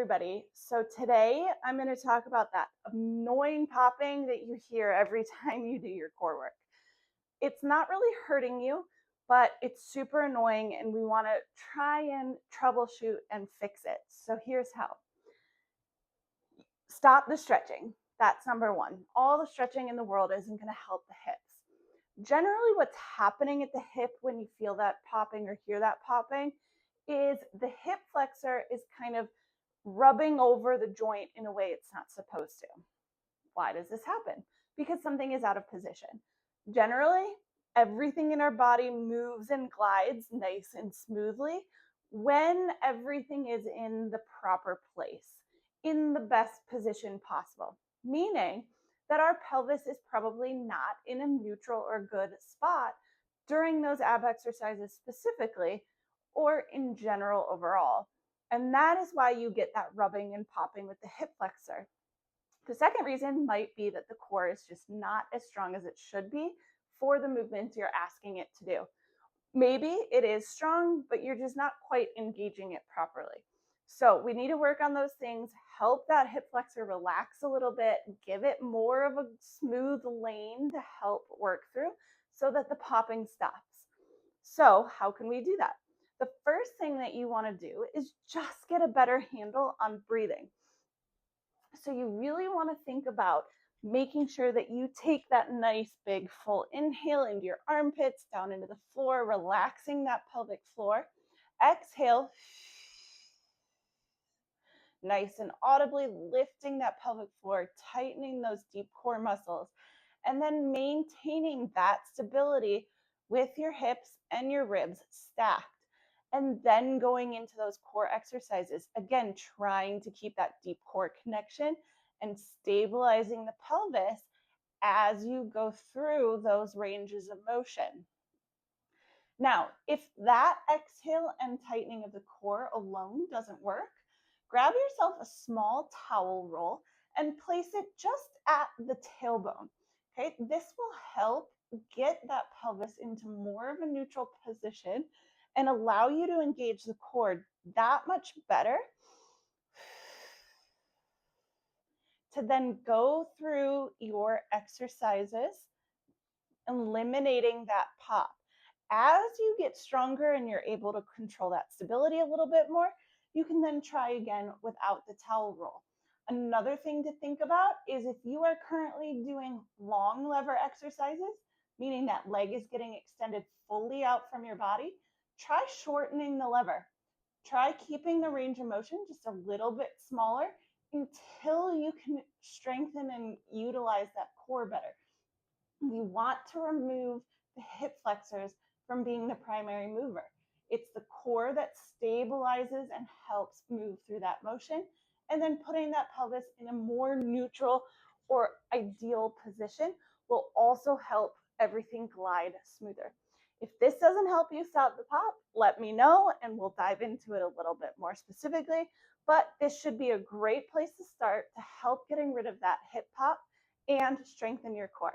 everybody. So today I'm going to talk about that annoying popping that you hear every time you do your core work. It's not really hurting you, but it's super annoying and we want to try and troubleshoot and fix it. So here's how. Stop the stretching. That's number one. All the stretching in the world isn't going to help the hips. Generally, what's happening at the hip when you feel that popping or hear that popping is the hip flexor is kind of rubbing over the joint in a way it's not supposed to. Why does this happen? Because something is out of position. Generally, everything in our body moves and glides nice and smoothly when everything is in the proper place, in the best position possible, meaning that our pelvis is probably not in a neutral or good spot during those ab exercises specifically, or in general overall. And that is why you get that rubbing and popping with the hip flexor. The second reason might be that the core is just not as strong as it should be for the movements you're asking it to do. Maybe it is strong, but you're just not quite engaging it properly. So we need to work on those things, help that hip flexor relax a little bit, give it more of a smooth lane to help work through so that the popping stops. So how can we do that? The first thing that you want to do is just get a better handle on breathing. So you really want to think about making sure that you take that nice big full inhale into your armpits, down into the floor, relaxing that pelvic floor. Exhale, nice and audibly lifting that pelvic floor, tightening those deep core muscles, and then maintaining that stability with your hips and your ribs stacked. And then going into those core exercises, again, trying to keep that deep core connection and stabilizing the pelvis as you go through those ranges of motion. Now, if that exhale and tightening of the core alone doesn't work, grab yourself a small towel roll and place it just at the tailbone. Okay, this will help get that pelvis into more of a neutral position and allow you to engage the core that much better to then go through your exercises, eliminating that pop. As you get stronger and you're able to control that stability a little bit more, you can then try again without the towel roll. Another thing to think about is if you are currently doing long lever exercises, meaning that leg is getting extended fully out from your body, try shortening the lever. Try keeping the range of motion just a little bit smaller until you can strengthen and utilize that core better. We want to remove the hip flexors from being the primary mover. It's the core that stabilizes and helps move through that motion, and then putting that pelvis in a more neutral or ideal position will also help everything glide smoother. If this doesn't help you stop the pop, let me know and we'll dive into it a little bit more specifically. But this should be a great place to start to help getting rid of that hip pop and strengthen your core.